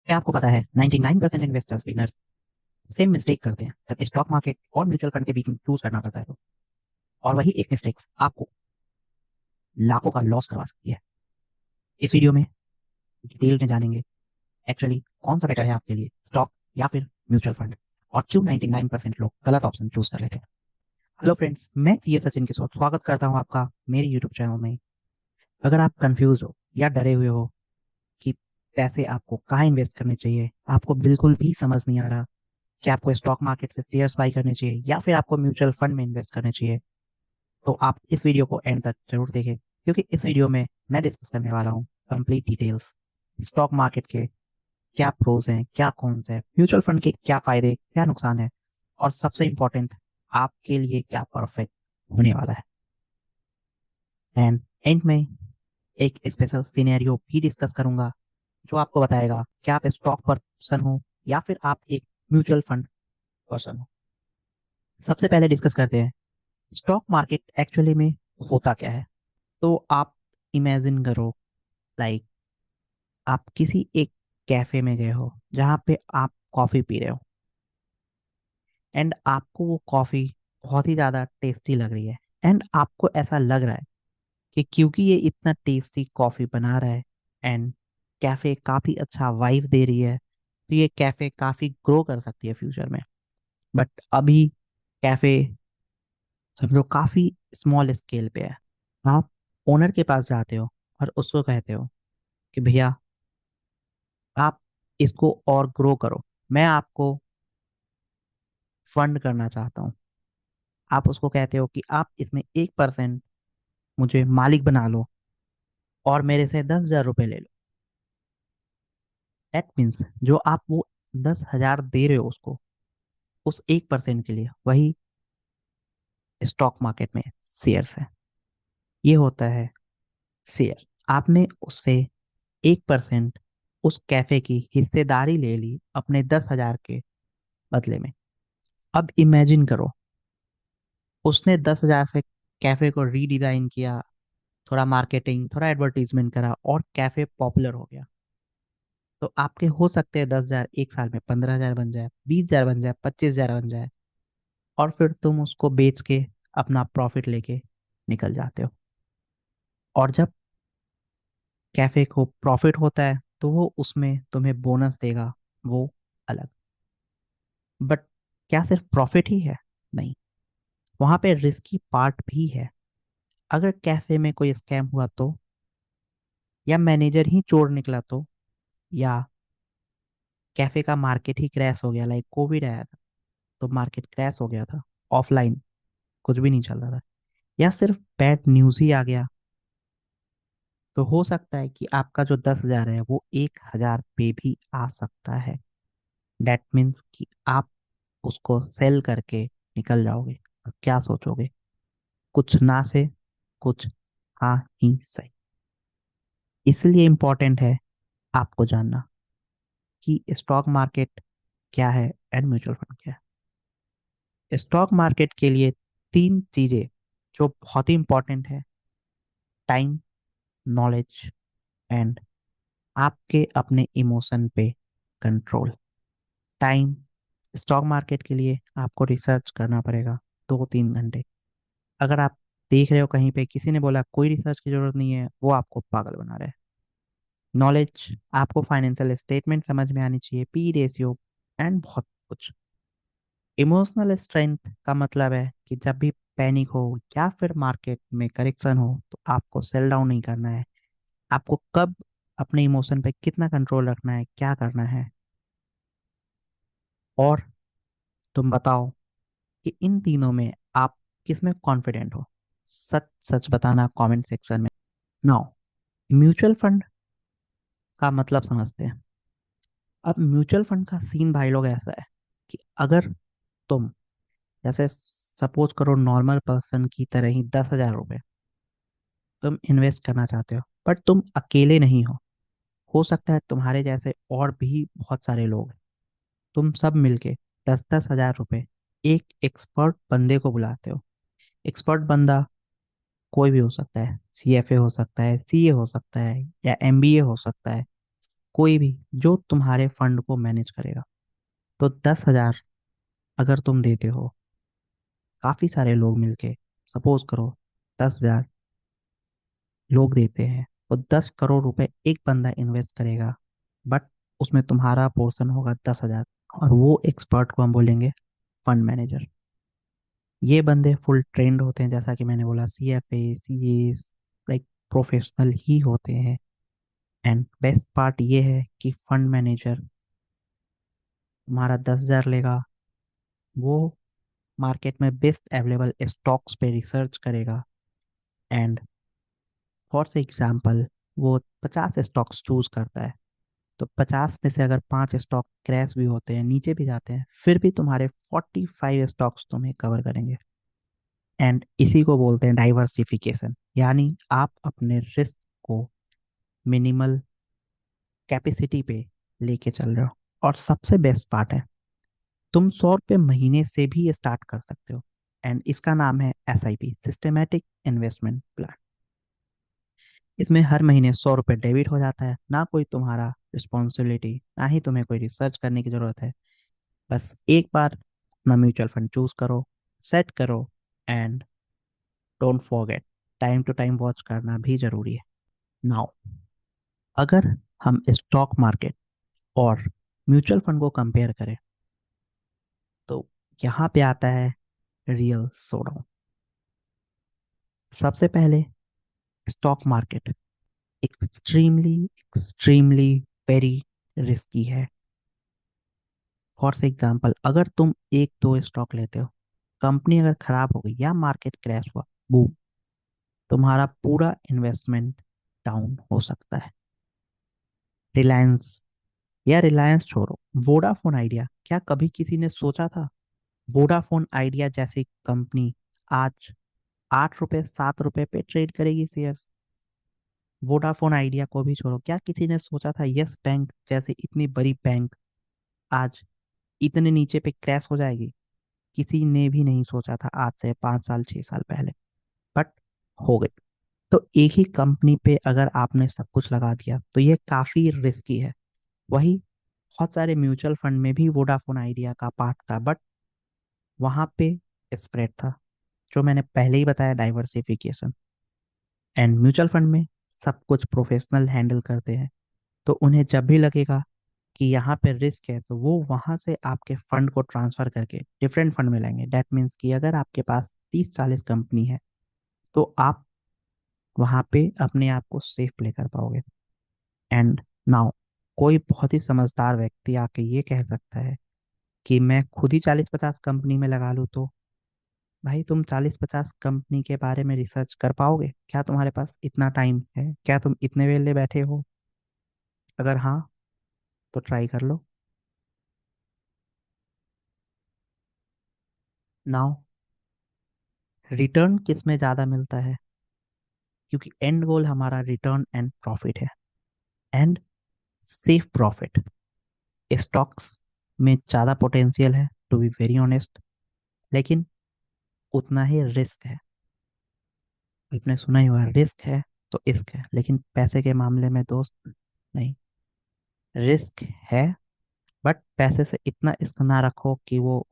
क्या आपको पता है 99% इन्वेस्टर्स विनर सेम मिस्टेक करते हैं जब स्टॉक मार्केट और म्यूचुअल फंड के बीच में चूज करना पड़ता है तो। और वही एक मिस्टेक आपको लाखों का लॉस करवा सकती है। इस वीडियो में डिटेल में जानेंगे एक्चुअली कौन सा बेटर है आपके लिए, स्टॉक या फिर म्यूचुअल फंड, और क्यों 99% लोग गलत ऑप्शन चूज कर लेते हैं। हेलो फ्रेंड्स, मैं सीए सचिन के साथ स्वागत करता हूं आपका मेरे यूट्यूब चैनल में। अगर आप कंफ्यूज हो या डरे हुए हो कि पैसे आपको कहाँ इन्वेस्ट करने चाहिए, आपको बिल्कुल भी समझ नहीं आ रहा कि आपको स्टॉक मार्केट से शेयर्स बाई करने चाहिए या फिर आपको म्यूचुअल फंड में इन्वेस्ट करने चाहिए, तो आप इस वीडियो को एंड तक जरूर देखें, क्योंकि इस वीडियो में मैं डिस्कस करने वाला हूँ कंप्लीट डिटेल्स। स्टॉक मार्केट के क्या प्रोज हैं, क्या कॉन्स हैं, म्यूचुअल फंड के क्या फायदे क्या नुकसान है, और सबसे इंपॉर्टेंट आपके लिए क्या परफेक्ट होने वाला है। एंड एंड में एक स्पेशल सिनेरियो भी डिस्कस करूंगा जो आपको बताएगा कि आप स्टॉक पर्सन हो या फिर आप एक म्यूचुअल फंड पर्सन हो। सबसे पहले डिस्कस करते हैं स्टॉक मार्केट एक्चुअली में होता क्या है। तो आप इमेजिन करो, लाइक आप किसी एक कैफे में गए हो जहाँ पे आप कॉफी पी रहे हो, एंड आपको वो कॉफी बहुत ही ज्यादा टेस्टी लग रही है, एंड आपको ऐसा लग रहा है कि क्योंकि ये इतना टेस्टी कॉफी बना रहा है एंड कैफे काफी अच्छा वाइब दे रही है, तो ये कैफे काफी ग्रो कर सकती है फ्यूचर में। बट अभी कैफे समझो काफी स्मॉल स्केल पे है। आप ओनर के पास जाते हो और उसको कहते हो कि भैया आप इसको और ग्रो करो, मैं आपको फंड करना चाहता हूँ। आप उसको कहते हो कि आप इसमें 1% मुझे मालिक बना लो और मेरे से 10,000 रुपये ले लो। दैट मीन्स जो आप वो 10,000 दे रहे हो उसको, उस 1% के लिए, वही स्टॉक मार्केट में शेयर्स है। ये होता है शेयर। आपने उससे 1% उस कैफे की हिस्सेदारी ले ली अपने 10,000 के बदले में। अब इमेजिन करो, उसने 10,000 से कैफे को रीडिजाइन किया, थोड़ा मार्केटिंग थोड़ा एडवर्टीजमेंट करा और कैफे पॉपुलर हो गया। तो आपके हो सकते हैं 10,000 एक साल में 15,000 बन जाए, 20,000 बन जाए, 25,000 बन जाए, और फिर तुम उसको बेच के अपना प्रॉफिट लेके निकल जाते हो। और जब कैफे को प्रॉफिट होता है तो वो उसमें तुम्हें बोनस देगा, वो अलग। बट क्या सिर्फ प्रॉफिट ही है? नहीं, वहां पे रिस्की पार्ट भी है। अगर कैफे में कोई स्कैम हुआ तो, या मैनेजर ही चोर निकला तो, या कैफे का मार्केट ही क्रैश हो गया, लाइक कोविड आया था तो मार्केट क्रैश हो गया था, ऑफलाइन कुछ भी नहीं चल रहा था, या सिर्फ बैड न्यूज ही आ गया, तो हो सकता है कि आपका जो 10,000 है वो 1,000 पे भी आ सकता है। डेट मीन्स कि आप उसको सेल करके निकल जाओगे। अब क्या सोचोगे? कुछ ना से कुछ हाँ ही सही। इसलिए इंपॉर्टेंट है आपको जानना कि स्टॉक मार्केट क्या है एंड म्यूचुअल फंड क्या है। स्टॉक मार्केट के लिए तीन चीजें जो बहुत ही इंपॉर्टेंट है: टाइम, नॉलेज, एंड आपके अपने इमोशन पे कंट्रोल। टाइम, स्टॉक मार्केट के लिए आपको रिसर्च करना पड़ेगा 2-3 घंटे। अगर आप देख रहे हो कहीं पे किसी ने बोला कोई रिसर्च की जरूरत नहीं है, वो आपको पागल बना रहा है। नॉलेज, आपको फाइनेंशियल स्टेटमेंट समझ में आनी चाहिए, पी रेशियो, एंड बहुत कुछ। इमोशनल स्ट्रेंथ का मतलब है कि जब भी पैनिक हो या फिर मार्केट में करेक्शन हो तो आपको सेल डाउन नहीं करना है। आपको कब अपने इमोशन पे कितना कंट्रोल रखना है, क्या करना है। और तुम बताओ कि इन तीनों में आप किस में कॉन्फिडेंट हो? सच सच बताना कमेंट सेक्शन में। नाउ, म्यूचुअल फंड का मतलब समझते हैं। अब म्यूचुअल फंड का सीन भाई लोग ऐसा है कि अगर तुम, जैसे सपोज करो नॉर्मल पर्सन की तरह ही 10,000 रुपये तुम इन्वेस्ट करना चाहते हो, बट तुम अकेले नहीं हो सकता है तुम्हारे जैसे और भी बहुत सारे लोग हैं। तुम सब मिलके 10-10 हजार रुपये एक एक्सपर्ट बंदे को बुलाते हो। एक्सपर्ट बंदा कोई भी हो सकता है, सीएफए हो सकता है, सीए हो सकता है, या एमबीए हो सकता है, कोई भी जो तुम्हारे फंड को मैनेज करेगा। तो 10,000 अगर तुम देते हो, काफी सारे लोग मिलके, सपोज करो 10,000 लोग देते हैं, तो 10 करोड़ रुपए एक बंदा इन्वेस्ट करेगा, बट उसमें तुम्हारा पोर्शन होगा 10,000। और वो एक्सपर्ट को हम बोलेंगे फंड मैनेजर। ये बंदे फुल ट्रेंड होते हैं, जैसा कि मैंने बोला, CFA CA, लाइक प्रोफेशनल ही होते हैं। एंड बेस्ट पार्ट ये है कि फंड मैनेजर तुम्हारा 10,000 लेगा, वो मार्केट में बेस्ट अवेलेबल स्टॉक्स पे रिसर्च करेगा। एंड फॉर से एग्जाम्पल, वो 50 स्टॉक्स चूज करता है, तो 50 में से अगर 5 स्टॉक क्रैश भी होते हैं, नीचे भी जाते हैं, फिर भी तुम्हारे 45 स्टॉक्स तुम्हें कवर करेंगे। एंड इसी को बोलते हैं डाइवर्सिफिकेशन, यानी आप अपने रिस्क को मिनिमल कैपेसिटी पे लेके चल रहे हो। और सबसे बेस्ट पार्ट है, तुम 100 रुपये महीने से भी स्टार्ट कर सकते हो। एंड इसका नाम है SIP, सिस्टमेटिक इन्वेस्टमेंट प्लान। इसमें हर महीने 100 रुपये डेबिट हो जाता है, ना कोई तुम्हारा रिस्पॉन्सिबिलिटी, ना ही तुम्हें कोई रिसर्च करने की जरूरत है। बस एक बार अपना म्यूचुअल फंड चूज करो, सेट करो, and don't forget, time to time watch करना भी जरूरी है। नाउ, अगर हम स्टॉक मार्केट और म्यूचुअल फंड को कंपेयर करें, तो यहाँ पे आता है रियल शोडाउन। सबसे पहले, stock market extremely extremely very risky है। फॉर एग्जाम्पल, अगर तुम एक दो स्टॉक लेते हो, कंपनी अगर खराब हो गई या मार्केट क्रैश हुआ, बूम, तुम्हारा पूरा इन्वेस्टमेंट डाउन हो सकता है। रिलायंस, या रिलायंस छोड़ो, वोडाफोन आइडिया, क्या कभी किसी ने सोचा था वोडाफोन आइडिया जैसी कंपनी आज 8 रुपए 7 रुपए पे ट्रेड करेगी शेयर्स? वोडाफोन आइडिया को भी छोड़ो, क्या किसी ने सोचा था यस बैंक जैसे इतनी बड़ी बैंक आज इतने नीचे पे क्रैश हो जाएगी? किसी ने भी नहीं सोचा था आज से 5 साल 6 साल पहले, बट हो गई। तो एक ही कंपनी पे अगर आपने सब कुछ लगा दिया, तो ये काफी रिस्की है। वही बहुत सारे म्यूचुअल फंड में भी वोडाफोन आइडिया का पार्ट था, बट वहां पे स्प्रेड था, जो मैंने पहले ही बताया, डाइवर्सिफिकेशन। एंड म्यूचुअल फंड में सब कुछ प्रोफेशनल हैंडल करते हैं, तो उन्हें जब भी लगेगा कि यहाँ पे रिस्क है, तो वो वहां से आपके फंड को ट्रांसफर करके डिफरेंट फंड में लाएंगे। दैट मीन्स कि अगर आपके पास 30-40 कंपनी है, तो आप वहां पे अपने आप को सेफ प्ले कर पाओगे। एंड नाउ, कोई बहुत ही समझदार व्यक्ति आके ये कह सकता है कि मैं खुद ही 40-50 कंपनी में लगा लूँ, तो भाई तुम 40-50 कंपनी के बारे में रिसर्च कर पाओगे? क्या तुम्हारे पास इतना टाइम है? क्या तुम इतने वेले बैठे हो? अगर हाँ, तो ट्राई कर लो। नाउ, रिटर्न किस में ज्यादा मिलता है? क्योंकि एंड गोल हमारा रिटर्न एंड प्रॉफिट है। एंड सेफ प्रॉफिट, स्टॉक्स में ज्यादा पोटेंशियल है, टू बी वेरी ऑनेस्ट, लेकिन उतना ही रिस्क है। आपने सुना ही होगा, रिस्क है तो इश्क है, लेकिन पैसे के मामले में दोस्त नहीं। रिस्क है, बट पैसे से इतना इश्क ना रखो कि वो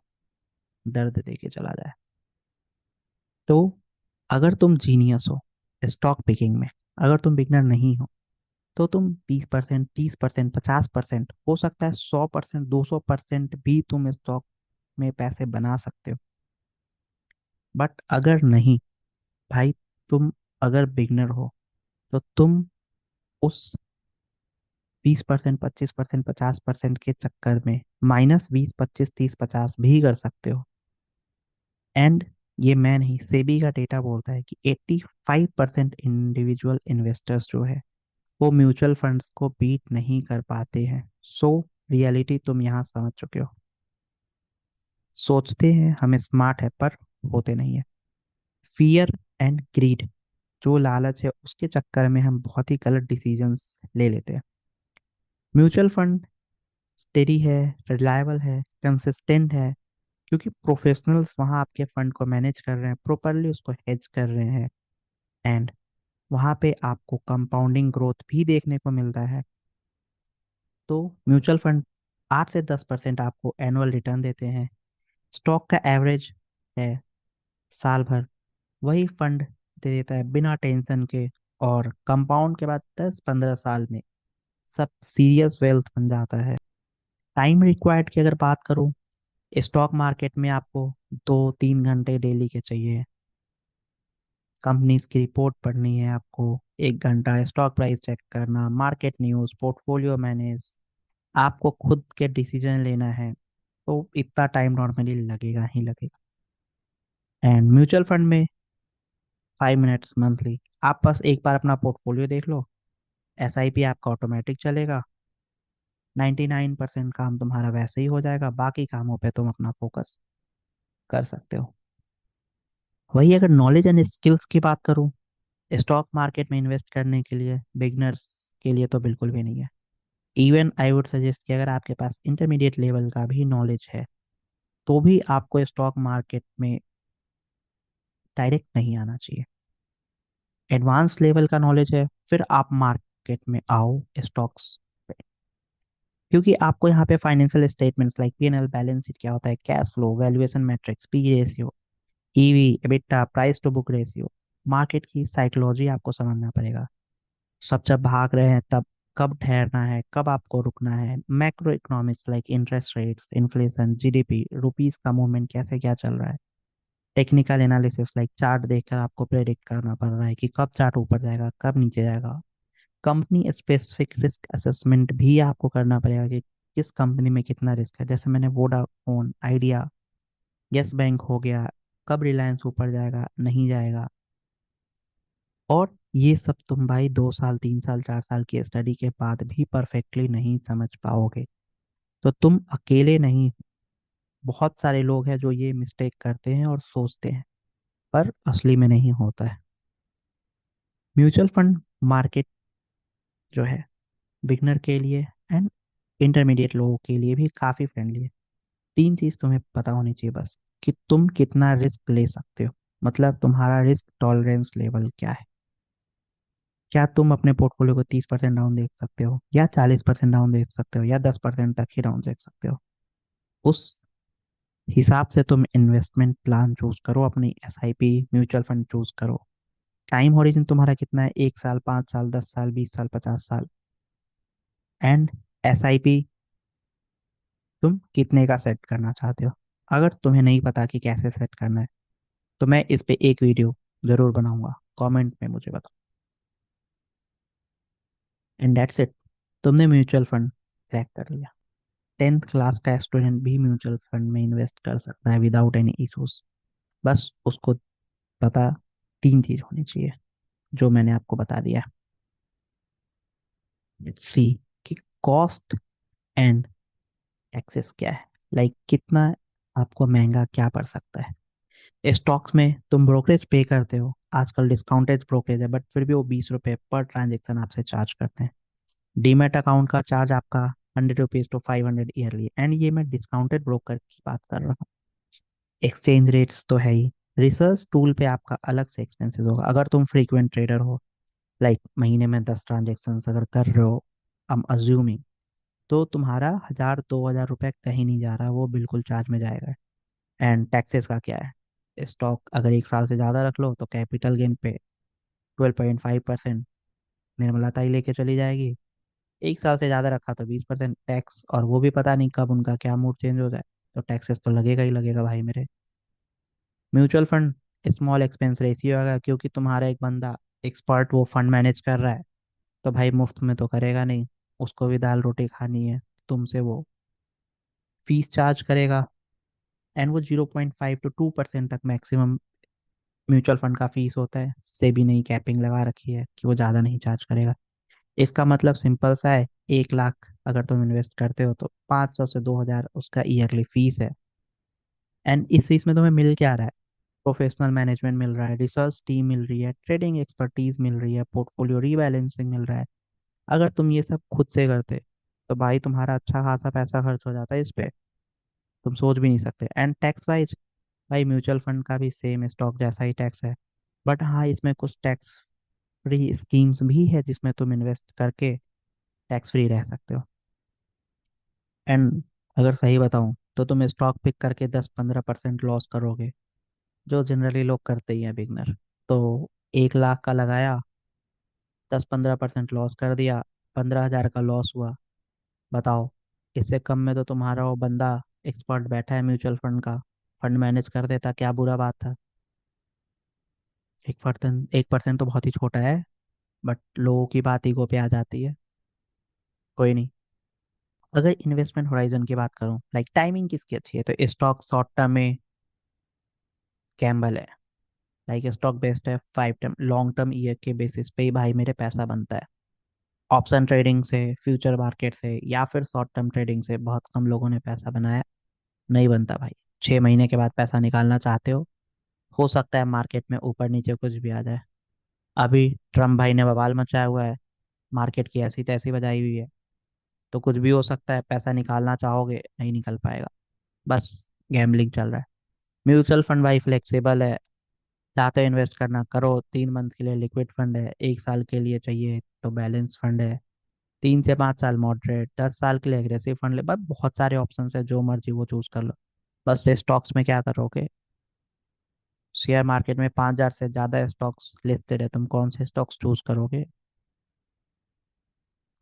दर्द दे के चला जाए। तो अगर तुम जीनियस हो स्टॉक पिकिंग में, अगर तुम बिगनर नहीं हो, तो तुम 20%, 30%, 50%, हो सकता है 100%, 200% भी तुम स्टॉक में पैसे बना सकते हो। बट अगर नहीं, भाई, तुम अगर बिगनर हो, तो तुम उस 20%, 25%, 50% के चक्कर में -20, 25, 30, 50 भी कर सकते हो। एंड ये मैं नहीं, सेबी का डेटा बोलता है कि 85% इंडिविजुअल इन्वेस्टर्स जो है, वो म्यूचुअल फंड्स को बीट नहीं कर पाते हैं। सो रियलिटी तुम यहाँ समझ चुके हो। सोचते हैं हम स्मार्ट है, पर होते नहीं है। फियर एंड ग्रीड, जो लालच है, उसके चक्कर में हम बहुत ही गलत डिसीजंस ले लेते हैं। म्यूचुअल फंड स्टेडी है, रिलायबल है, कंसिस्टेंट है, क्योंकि प्रोफेशनल्स वहाँ आपके फंड को मैनेज कर रहे हैं, प्रॉपरली उसको हेज कर रहे हैं। एंड वहाँ पे आपको कंपाउंडिंग ग्रोथ भी देखने को मिलता है। तो म्यूचुअल फंड 8 से 10% आपको एनुअल रिटर्न देते हैं। स्टॉक का एवरेज है साल भर, वही फंड दे देता है बिना टेंशन के। और कंपाउंड के बाद 10-15 साल में सब सीरियस वेल्थ बन जाता है। टाइम रिक्वायर्ड की अगर बात करूं, स्टॉक मार्केट में आपको 2-3 घंटे डेली के चाहिए। कंपनीज की रिपोर्ट पढ़नी है आपको, 1 घंटा स्टॉक प्राइस चेक करना, मार्केट न्यूज, पोर्टफोलियो मैनेज, आपको खुद के डिसीजन लेना है, तो इतना टाइम नॉर्मली लगेगा ही लगेगा। एंड म्यूचुअल फंड में 5 मिनट्स मंथली, आप बस एक बार अपना पोर्टफोलियो देख लो, एसआईपी आपका ऑटोमेटिक चलेगा, 99% काम तुम्हारा वैसे ही हो जाएगा, बाकी कामों पे तुम अपना फोकस कर सकते हो। वही अगर नॉलेज एंड स्किल्स की बात करूं, स्टॉक मार्केट में इन्वेस्ट करने के लिए बिगनर्स के लिए तो बिल्कुल भी नहीं है। इवन आई वुड सजेस्ट कि अगर आपके पास इंटरमीडिएट लेवल का भी नॉलेज है, तो भी आपको स्टॉक मार्केट में डायरेक्ट नहीं आना चाहिए। एडवांस लेवल का नॉलेज है, फिर आप मार्केट में आओ स्टॉक्स पे। क्योंकि आपको यहाँ पे financial statements like PNL, balance sheet क्या होता है, cash flow, valuation metrics, P ratio, EV, EBITDA, price to book ratio, market की साइकोलॉजी आपको समझना पड़ेगा। सब जब भाग रहे हैं तब कब ठहरना है, कब आपको रुकना है, macro economics like interest rates, inflation, GDP, rupees का मूवमेंट कैसे क्या चल रहा है, टेक्निकल एनालिसिस लाइक चार्ट देखकर आपको प्रेडिक्ट करना पड़ रहा है कि कब चार्ट ऊपर जाएगा कब नीचे जाएगा। कंपनी स्पेसिफिक रिस्क असेसमेंट भी आपको करना पड़ेगा कि किस कंपनी में कितना रिस्क है। जैसे मैंने वोडाफोन, आइडिया, यस बैंक हो गया, कब रिलायंस ऊपर जाएगा नहीं जाएगा। और ये सब तुम भाई 2 साल 3 साल 4 साल की स्टडी के बाद भी परफेक्टली नहीं समझ पाओगे। तो तुम अकेले नहीं, बहुत सारे लोग हैं जो ये मिस्टेक करते हैं और सोचते हैं, पर असली में नहीं होता है। म्यूचुअल फंड मार्केट जो है बिगनर के लिए एंड इंटरमीडिएट लोगों के लिए भी काफी फ्रेंडली है। 3 चीज तुम्हें पता होनी चाहिए बस, कि तुम कितना रिस्क ले सकते हो, मतलब तुम्हारा रिस्क टॉलरेंस लेवल क्या है। क्या तुम अपने पोर्टफोलियो को 30% डाउन देख सकते हो, या 40% डाउन देख सकते हो, या 10% तक ही डाउन देख सकते हो। उस हिसाब से तुम इन्वेस्टमेंट प्लान चूज करो, अपनी एसआईपी म्यूचुअल फंड चूज करो। टाइम होरिजन तुम्हारा कितना है, 1 साल, 5 साल, 10 साल, 20 साल, 50 साल। एंड एसआईपी तुम कितने का सेट करना चाहते हो। अगर तुम्हें नहीं पता कि कैसे सेट करना है, तो मैं इस पे एक वीडियो जरूर बनाऊंगा, कमेंट में मुझे बताओ। एंड दैट्स इट, तुमने म्यूचुअल फंड क्रैक कर लिया। 10th क्लास का स्टूडेंट भी म्यूचुअल फंड में इन्वेस्ट कर सकता है विदाउट एनी इश्यूज। बस उसको पता 3 चीज होनी चाहिए, जो मैंने आपको बता दिया। लेट्स सी कि कॉस्ट एंड एक्सेस क्या है, लाइक कितना आपको महंगा क्या पड़ सकता है। स्टॉक्स में तुम ब्रोकरेज पे करते हो, आजकल डिस्काउंटेड ब्रोकरेज है, बट फिर भी वो 20 रुपए पर ट्रांजेक्शन आपसे चार्ज करते हैं। डीमेट अकाउंट का चार्ज आपका 100 रुपीज to 500 ईयरली, एंड ये मैं डिस्काउंटेड ब्रोकर की बात कर रहा हूँ। एक्सचेंज रेट्स तो है ही, रिसर्च टूल पे आपका अलग से एक्सपेंसेस होगा। अगर तुम फ्रीक्वेंट ट्रेडर हो, लाइक महीने में 10 ट्रांजेक्शन अगर कर रहे हो, हम अज्यूमिंग, तो तुम्हारा 1,000-2,000 रुपये कहीं नहीं जा रहा, वो बिल्कुल चार्ज में जाएगा। एंड टैक्सेस का क्या है, स्टॉक अगर 1 साल से ज़्यादा रख लो तो कैपिटल गेन पे 12.5% निर्मलता ही लेके चली जाएगी। 1 साल से ज़्यादा रखा तो 20% टैक्स, और वो भी पता नहीं कब उनका क्या मूड चेंज हो जाए, तो टैक्सेस तो लगेगा ही लगेगा भाई मेरे। Mutual fund small expense ratio होगा, क्योंकि तुम्हारा एक बंदा एक्सपर्ट वो फंड मैनेज कर रहा है, तो भाई मुफ्त में तो करेगा नहीं, उसको भी दाल रोटी खानी है, तुमसे वो फीस चार्ज करेगा। एंड वो 0.5 to 2% तक मैक्सिमम म्यूचुअल फंड का फीस होता है, सेबी ने कैपिंग लगा रखी है कि वो ज़्यादा नहीं चार्ज करेगा। इसका मतलब सिंपल सा है, 1 लाख अगर तुम इन्वेस्ट करते हो तो 500 से 2,000 उसका ईयरली फीस है। एंड इस फीस में तुम्हें मिल क्या रहा है, प्रोफेशनल मैनेजमेंट मिल रहा है, रिसर्च टीम मिल रही है, ट्रेडिंग एक्सपर्टीज मिल रही है, पोर्टफोलियो रीबैलेंसिंग मिल रहा है। अगर तुम ये सब खुद से करते, तो भाई तुम्हारा अच्छा खासा पैसा खर्च हो जाता है इस पे, तुम सोच भी नहीं सकते। एंड टैक्स वाइज, भाई म्यूचुअल फंड का भी सेम स्टॉक जैसा ही टैक्स है, बट हाँ इसमें कुछ टैक्स फ्री स्कीम्स भी है जिसमें तुम इन्वेस्ट करके टैक्स फ्री रह सकते हो। एंड अगर सही बताऊं तो तुम स्टॉक पिक करके 10-15% लॉस करोगे, जो जनरली लोग करते ही हैं बिगनर। तो 1 लाख का लगाया, 10-15% लॉस कर दिया, 15,000 का लॉस हुआ। बताओ, इससे कम में तो तुम्हारा वो बंदा एक्सपर्ट बैठा है म्यूचुअल फंड का, फंड मैनेज कर देता, क्या बुरा बात था। 1% तो बहुत ही छोटा है, बट लोगों की बात ईगो पे आ जाती है। कोई नहीं। अगर इन्वेस्टमेंट होराइजन की बात करूं, लाइक टाइमिंग किसकी अच्छी है, तो स्टॉक शॉर्ट टर्म में कैम्बल है। लाइक स्टॉक बेस्ड है 5 टर्म, लॉन्ग टर्म ईयर के बेसिस पे ही भाई मेरे पैसा बनता है। ऑप्शन ट्रेडिंग से, फ्यूचर मार्केट से, या फिर शॉर्ट टर्म ट्रेडिंग से बहुत कम लोगों ने पैसा बनाया। नहीं बनता भाई। 6 महीने के बाद पैसा निकालना चाहते हो सकता है मार्केट में ऊपर नीचे कुछ भी आ जाए। अभी ट्रम्प भाई ने बवाल मचाया हुआ है, मार्केट की ऐसी तैसी बजाई हुई है, तो कुछ भी हो सकता है। पैसा निकालना चाहोगे नहीं निकल पाएगा, बस गैम्बलिंग चल रहा है। म्यूचुअल फंड भाई फ्लेक्सिबल है, चाहते हो इन्वेस्ट करना करो। 3 मंथ के लिए लिक्विड फंड है, 1 साल के लिए चाहिए तो बैलेंस फंड है, 3 से 5 साल मॉडरेट, 10 साल के लिए एग्रेसिव फंड ले। बस बहुत सारे ऑप्शन है, जो मर्जी वो चूज कर लो। बस स्टॉक्स में क्या करोगे, शेयर मार्केट में 5,000 से ज्यादा स्टॉक्स लिस्टेड है, तुम कौन से स्टॉक्स चूज करोगे,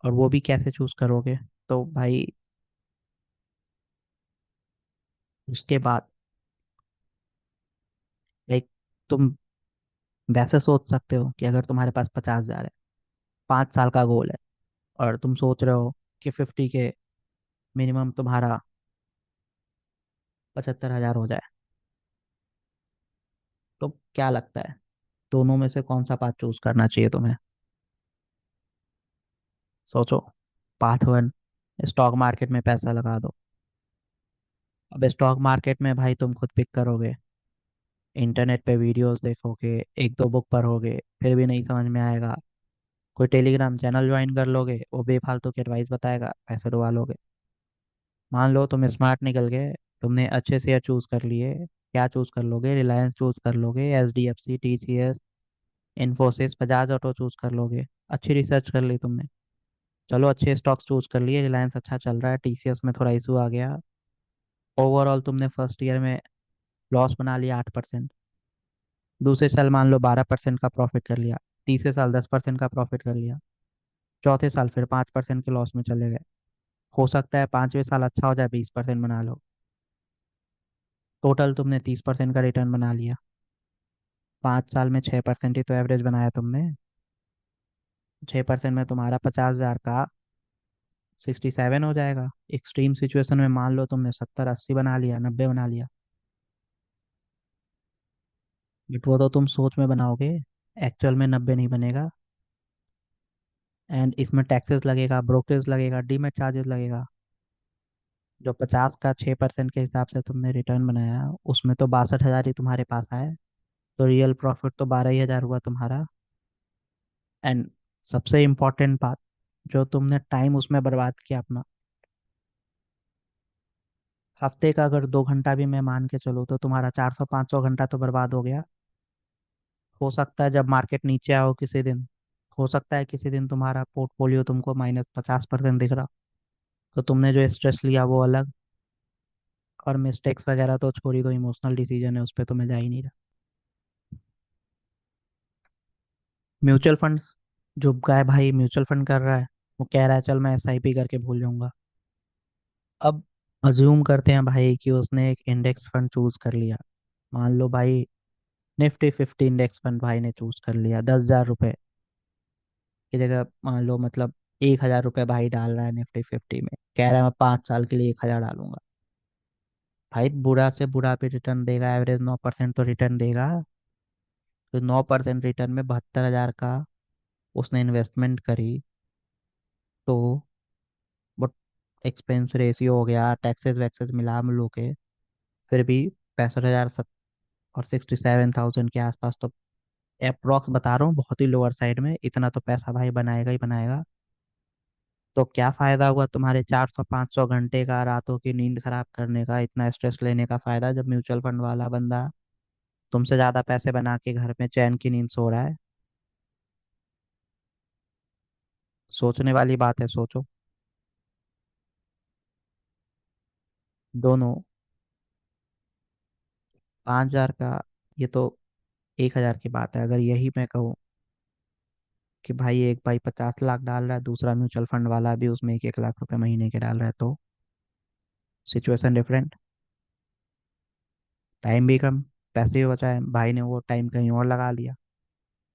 और वो भी कैसे चूज करोगे। तो भाई उसके बाद लाइक तुम वैसे सोच सकते हो कि अगर तुम्हारे पास 50,000 है, 5 साल का गोल है, और तुम सोच रहे हो कि 50 के मिनिमम तुम्हारा 75,000 हो जाए, तो क्या लगता है दोनों में से कौन सा पाथ चूज करना चाहिए तुम्हें। सोचो। पाथ 1, स्टॉक मार्केट में पैसा लगा दो। अब स्टॉक मार्केट में भाई तुम खुद पिक करोगे, इंटरनेट पे वीडियोस देखोगे, एक दो बुक पढ़ोगे, फिर भी नहीं समझ में आएगा, कोई टेलीग्राम चैनल ज्वाइन कर लोगे, वो बेफालतू की एडवाइस बताएगा, पैसे डुबा लोगे। मान लो तुम स्मार्ट निकल गए, तुमने अच्छे शेयर चूज कर लिए। क्या चूज कर लोगे, रिलायंस चूज कर लोगे, HDFC, TCS, Infosys, Bajaj auto choose कर लोगे। अच्छी रिसर्च कर ली तुमने, चलो अच्छे स्टॉक्स चूज कर लिए, रिलायंस अच्छा चल रहा है, TCS में थोड़ा इशू आ गया। ओवरऑल तुमने फर्स्ट ईयर में लॉस बना लिया 8%। दूसरे साल मान लो 12% का प्रॉफिट कर लिया, तीसरे साल 10% का प्रॉफिट कर लिया, चौथे साल फिर 5% के लॉस में चले गए। हो सकता है 5वें साल अच्छा हो जाए, 20% बना लो। टोटल तुमने 30% का रिटर्न बना लिया। 5 साल में 6% ही तो एवरेज बनाया तुमने। 6% में तुम्हारा 50,000 का 67 हो जाएगा। एक्सट्रीम सिचुएशन में मान लो तुमने 70-80 बना लिया, 90 बना लिया। बट वो तो तुम सोच में बनाओगे, एक्चुअल में 90 नहीं बनेगा। एंड इसमें टैक्सेस लगेगा, ब्रोकरेज लगेगा, डीमेट चार्जेस लगेगा। जो 50 का 6% के हिसाब से तुमने रिटर्न बनाया, उसमें तो 62,000 ही तुम्हारे पास आए। तो रियल प्रॉफिट तो 12 ही हजार हुआ तुम्हारा। एंड सबसे इम्पोर्टेंट बात, जो तुमने टाइम उसमें बर्बाद किया अपना, हफ्ते का अगर 2 घंटा भी मैं मान के चलूँ तो तुम्हारा 400-500 घंटा तो बर्बाद हो गया। हो सकता है जब मार्केट नीचे आओ किसी दिन, हो सकता है किसी दिन तुम्हारा पोर्टफोलियो तुमको -50% दिख रहा, तो तुमने जो स्ट्रेस लिया वो अलग। और मिस्टेक्स वगैरह तो छोड़ ही दो, इमोशनल डिसीजन है, उस पर तो मैं जा ही नहीं रहा। म्यूचुअल फंड्स, जो गाय भाई म्यूचुअल फंड कर रहा है, वो कह रहा है चल मैं SIP करके भूल जाऊंगा। अब अज्यूम करते हैं भाई कि उसने एक इंडेक्स फंड चूज कर लिया। मान लो भाई Nifty 50 इंडेक्स फंड भाई ने चूज कर लिया, 10,000 रुपये की जगह मान लो, मतलब 1,000 रुपये भाई डाल रहा है Nifty 50 में, कह रहा है मैं 5 साल के लिए 1,000 डालूंगा। भाई बुरा से बुरा भी रिटर्न देगा, एवरेज 9% तो रिटर्न देगा। तो 9% रिटर्न में 72,000 का उसने इन्वेस्टमेंट करी, तो बट एक्सपेंस रेशियो हो गया, टैक्सेस वैक्सेस मिला मिलू के, फिर भी 65,000 और 67,000 के आसपास तो अप्रोक्स बता रहा हूँ, बहुत ही लोअर साइड में, इतना तो पैसा भाई बनाएगा ही बनाएगा। तो क्या फायदा हुआ तुम्हारे 400-500 घंटे का, रातों की नींद खराब करने का, इतना स्ट्रेस लेने का फायदा, जब म्यूचुअल फंड वाला बंदा तुमसे ज्यादा पैसे बना के घर में चैन की नींद सो रहा है। सोचने वाली बात है, सोचो। दोनों 5,000 का, ये तो 1,000 की बात है। अगर यही मैं कहूँ कि भाई एक भाई 50 लाख डाल रहा है, दूसरा म्यूचुअल फंड वाला भी उसमें 1-1 लाख रुपए महीने के डाल रहा है, तो सिचुएशन डिफरेंट। टाइम भी कम, पैसे भी बचाए भाई ने, वो टाइम कहीं और लगा लिया।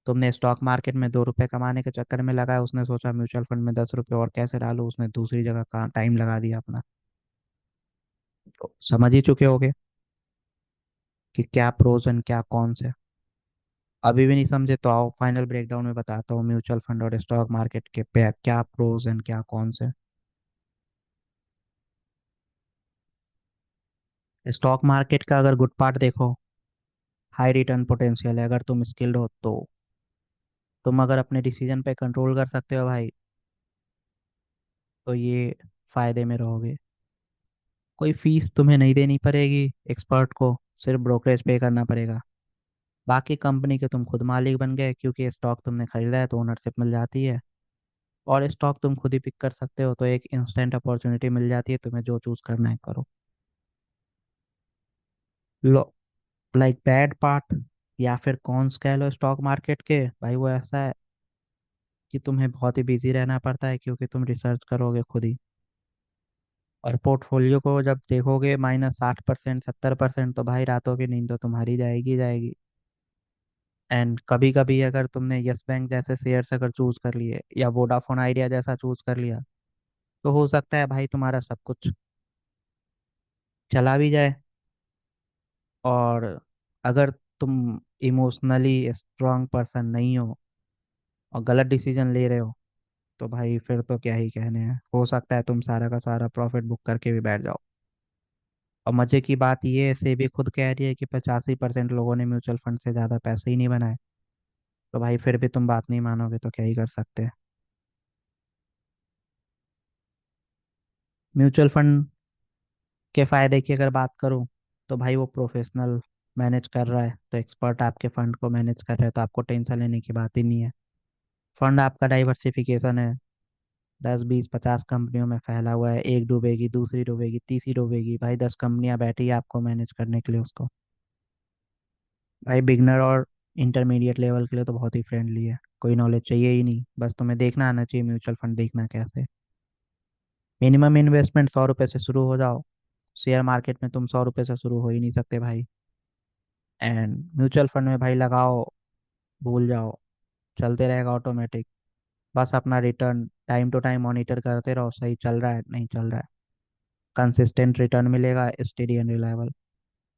तुमने स्टॉक मार्केट में 2 रुपए कमाने के चक्कर में लगाया, उसने सोचा म्यूचुअल फंड में 10 रुपए और कैसे डालूं, उसने दूसरी जगह का टाइम लगा दिया अपना। तो समझ ही चुके होगे कि क्या प्रोज एंड क्या कॉन्स है। अभी भी नहीं समझे तो आओ फाइनल ब्रेकडाउन में बताता हूँ म्यूचुअल फंड और स्टॉक मार्केट के पे क्या प्रोज एंड क्या कॉन्स है। स्टॉक मार्केट का अगर गुड पार्ट देखो, हाई रिटर्न पोटेंशियल है। अगर तुम स्किल्ड हो तो तुम अगर अपने डिसीजन पे कंट्रोल कर सकते हो भाई, तो ये फायदे में रहोगे। कोई फीस तुम्हें नहीं देनी पड़ेगी एक्सपर्ट को, सिर्फ ब्रोकरेज पे करना पड़ेगा। बाकी कंपनी के तुम खुद मालिक बन गए, क्योंकि स्टॉक तुमने खरीदा है तो ओनरशिप मिल जाती है। और स्टॉक तुम खुद ही पिक कर सकते हो, तो एक इंस्टेंट अपॉर्चुनिटी मिल जाती है, तुम्हें जो चूज करना है करो। लो, लाइक बैड पार्ट या फिर कॉन्स कह लो स्टॉक मार्केट के भाई, वो ऐसा है कि तुम्हें बहुत ही बिजी रहना पड़ता है, क्योंकि तुम रिसर्च करोगे खुद ही। और पोर्टफोलियो को जब देखोगे -60%, 70%, तो भाई रातों की नींद तो तुम्हारी जाएगी जाएगी। एंड कभी कभी अगर तुमने यस बैंक जैसे शेयर्स अगर चूज कर लिए या वोडाफोन आइडिया जैसा चूज कर लिया, तो हो सकता है भाई तुम्हारा सब कुछ चला भी जाए। और अगर तुम इमोशनली स्ट्रांग पर्सन नहीं हो और गलत डिसीजन ले रहे हो, तो भाई फिर तो क्या ही कहने हैं, हो सकता है तुम सारा का सारा प्रॉफिट बुक करके भी बैठ जाओ। और मजे की बात ये है, से भी खुद कह रही है कि 85% लोगों ने म्यूचुअल फंड से ज्यादा पैसे ही नहीं बनाए। तो भाई फिर भी तुम बात नहीं मानोगे तो क्या ही कर सकते हैं। म्यूचुअल फंड के फायदे की अगर बात करूं, तो भाई वो प्रोफेशनल मैनेज कर रहा है, तो एक्सपर्ट आपके फंड को मैनेज कर रहा है, तो आपको टेंशन लेने की बात ही नहीं है। फंड आपका डाइवर्सिफिकेशन है, 10, 20, 50 कंपनियों में फैला हुआ है। एक डूबेगी, दूसरी डूबेगी, तीसरी डूबेगी, भाई 10 कंपनियां बैठी है आपको मैनेज करने के लिए उसको। भाई बिगनर और इंटरमीडिएट लेवल के लिए तो बहुत ही फ्रेंडली है, कोई नॉलेज चाहिए ही नहीं, बस तुम्हें देखना आना चाहिए म्यूचुअल फंड देखना कैसे। मिनिमम इन्वेस्टमेंट 100 रुपए से शुरू हो जाओ। शेयर मार्केट में तुम 100 रुपए से शुरू हो ही नहीं सकते भाई। एंड म्यूचुअल फंड में भाई लगाओ, भूल जाओ, चलते रहेगा ऑटोमेटिक। बस अपना return time to time monitor करते रहो, सही चल रहा है नहीं चल रहा है। कंसिस्टेंट रिटर्न मिलेगा, स्टेडी एंड रिलायबल।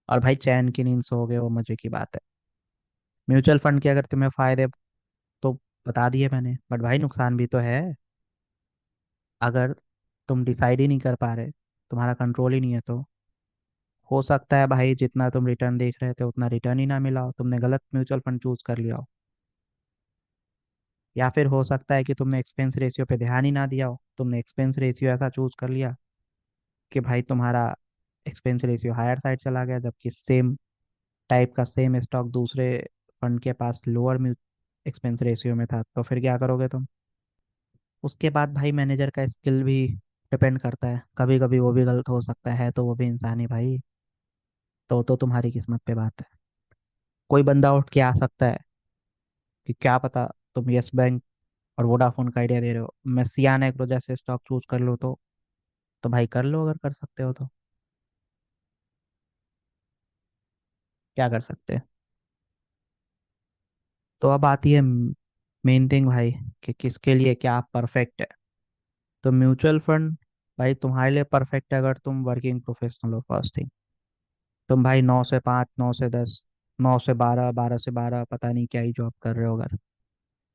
और भाई चैन की नींद सोओगे, वो मजे की बात है। म्यूचुअल फंड के अगर तुम्हें फायदे तो बता दिए मैंने, बट भाई नुकसान भी तो है। अगर तुम डिसाइड ही नहीं कर पा रहे, तुम्हारा कंट्रोल ही नहीं है, तो हो सकता है भाई जितना तुम रिटर्न देख रहे थे उतना रिटर्न ही ना मिला हो, तुमने गलत म्यूचुअल फंड चूज कर लिया हो। या फिर हो सकता है कि तुमने एक्सपेंस रेशियो पे ध्यान ही ना दिया हो, तुमने एक्सपेंस रेशियो ऐसा चूज कर लिया कि भाई तुम्हारा एक्सपेंस रेशियो हायर साइड चला गया, जबकि सेम टाइप का सेम स्टॉक दूसरे फंड के पास लोअर एक्सपेंस रेशियो में था, तो फिर क्या करोगे तुम। उसके बाद भाई मैनेजर का स्किल भी डिपेंड करता है, कभी कभी वो भी गलत हो सकता है, तो वो भी इंसान ही भाई। तो तुम्हारी किस्मत पे बात है। कोई बंदा उठ के आ सकता है कि क्या पता तुम यस बैंक और वोडाफोन का आइडिया दे रहे हो, मैं सियान एग्रो जैसे स्टॉक चूज कर लो, तो भाई कर लो, अगर कर सकते हो तो क्या कर सकते हैं। तो अब आती है मेन थिंग भाई, कि किसके लिए क्या परफेक्ट है। तो म्यूचुअल फंड भाई तुम्हारे लिए परफेक्ट है अगर तुम वर्किंग प्रोफेशनल हो। फर्स्ट थिंग, तुम भाई 9 से 5, 9 से 10, 9 से 12, 12 से 12 पता नहीं क्या ही जॉब कर रहे हो, अगर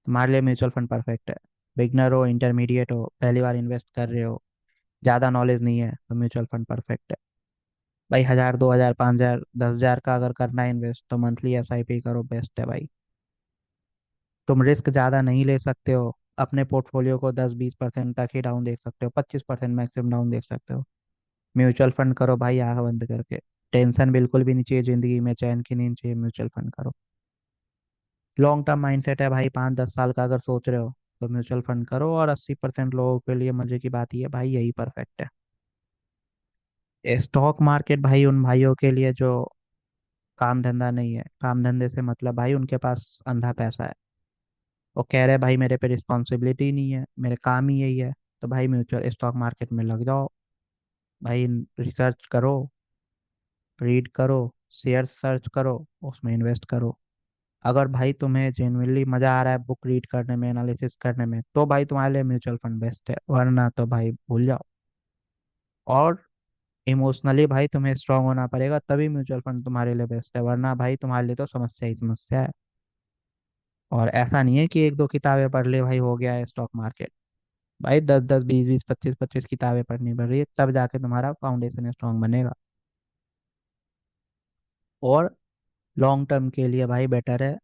तुम्हारे लिए म्यूचुअल फंड परफेक्ट है। बिगनर हो, इंटरमीडिएट हो, पहली बार इन्वेस्ट कर रहे हो, ज़्यादा नॉलेज नहीं है, तो म्यूचुअल फंड परफेक्ट है। भाई 1,000, 2,000, 5,000, 10,000 का अगर करना है इन्वेस्ट, तो मंथली SIP करो, बेस्ट है भाई। तुम रिस्क ज़्यादा नहीं ले सकते हो, अपने पोर्टफोलियो को 10-20% तक ही डाउन देख सकते हो, 25% मैक्सिमम डाउन देख सकते हो। म्यूचुअल फंड करो भाई आंख बंद करके, टेंशन बिल्कुल भी नहीं चाहिए जिंदगी में, चैन की नींद चाहिए, म्यूचुअल फंड करो। लॉन्ग टर्म माइंडसेट है भाई, 5-10 साल का अगर सोच रहे हो, तो म्यूचुअल फंड करो। और 80% लोगों के लिए मजे की बात ये है भाई, यही परफेक्ट है। स्टॉक मार्केट भाई उन भाइयों के लिए जो काम धंधा नहीं है, काम धंधे से मतलब भाई उनके पास अंधा पैसा है। वो कह रहे भाई मेरे पे रिस्पॉन्सिबिलिटी नहीं है, मेरे काम ही यही है, तो भाई म्यूचुअल स्टॉक मार्केट में लग जाओ भाई। रिसर्च करो, रीड करो, शेयर सर्च करो, उसमें इन्वेस्ट करो। अगर भाई तुम्हें जेन्युइनली मजा आ रहा है बुक रीड करने में, एनालिसिस करने में, तो भाई तुम्हारे लिए म्यूचुअल फंड बेस्ट है, वरना तो भाई भूल जाओ। और इमोशनली भाई तुम्हें स्ट्रांग होना पड़ेगा, तभी म्यूचुअल फंड तुम्हारे लिए बेस्ट है, वरना भाई तुम्हारे लिए तो समस्या ही समस्या है। और ऐसा नहीं है कि एक दो किताबें पढ़ ले भाई हो गया है स्टॉक मार्केट। भाई 10 10 20 20 25 25 किताबें पढ़नी पड़ रही है, तब जाके तुम्हारा फाउंडेशन स्ट्रांग बनेगा। और लॉन्ग टर्म के लिए भाई बेटर है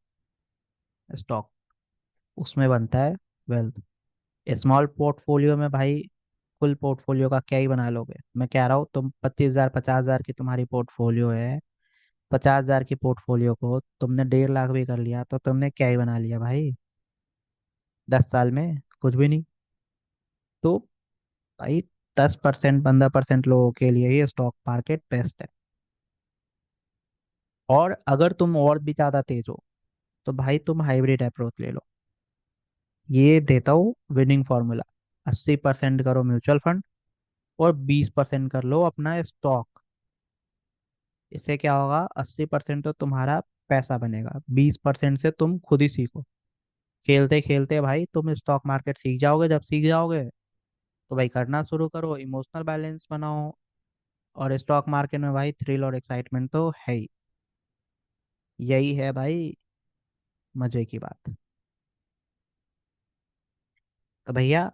स्टॉक, उसमें बनता है वेल्थ। स्मॉल पोर्टफोलियो में भाई फुल पोर्टफोलियो का क्या ही बना लोगे। मैं कह रहा हूँ तुम 25,000 50,000 की तुम्हारी पोर्टफोलियो है, 50,000 की पोर्टफोलियो को तुमने 1.5 लाख भी कर लिया तो तुमने क्या ही बना लिया भाई 10 साल में? कुछ भी नहीं। तो भाई 10% 15% लोगों के लिए ही स्टॉक मार्केट बेस्ट है। और अगर तुम और भी ज्यादा तेज हो तो भाई तुम हाइब्रिड अप्रोच ले लो। ये देता हूँ विनिंग फॉर्मूला। 80% करो म्यूचुअल फंड और 20% कर लो अपना स्टॉक। इससे क्या होगा, 80% तो तुम्हारा पैसा बनेगा, 20% से तुम खुद ही सीखो। खेलते खेलते भाई तुम स्टॉक मार्केट सीख जाओगे, जब सीख जाओगे तो भाई करना शुरू करो, इमोशनल बैलेंस बनाओ। और स्टॉक मार्केट में भाई थ्रिल और एक्साइटमेंट तो है ही। यही है भाई मजे की बात। तो भैया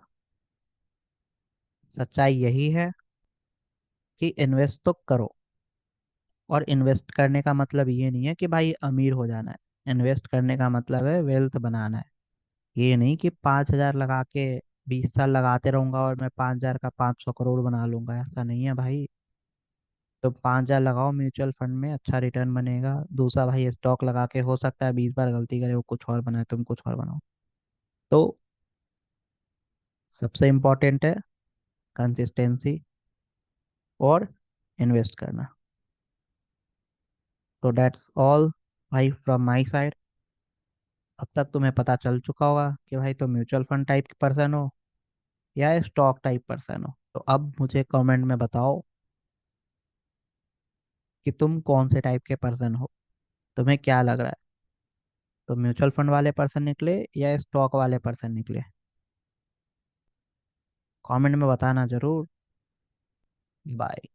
सच्चाई यही है कि इन्वेस्ट तो करो। और इन्वेस्ट करने का मतलब ये नहीं है कि भाई अमीर हो जाना है, इन्वेस्ट करने का मतलब है वेल्थ बनाना है। ये नहीं कि 5,000 लगा के 20 साल लगाते रहूंगा और मैं 5,000 का 500 करोड़ बना लूंगा, ऐसा नहीं है भाई। तो 5,000 लगाओ म्यूचुअल फंड में, अच्छा रिटर्न बनेगा। दूसरा भाई स्टॉक लगा के हो सकता है 20 बार गलती करे, वो कुछ और बनाए तुम कुछ और बनाओ। तो सबसे इम्पोर्टेंट है कंसिस्टेंसी और इन्वेस्ट करना। तो दैट्स ऑल भाई फ्रॉम माई साइड। अब तक तुम्हें पता चल चुका होगा कि भाई तुम म्यूचुअल फंड टाइप की पर्सन हो या स्टॉक टाइप पर्सन हो। तो अब मुझे कमेंट में बताओ कि तुम कौन से टाइप के पर्सन हो। तुम्हें क्या लग रहा है, तो म्यूचुअल फंड वाले पर्सन निकले या स्टॉक वाले पर्सन निकले? कमेंट में बताना जरूर। बाय।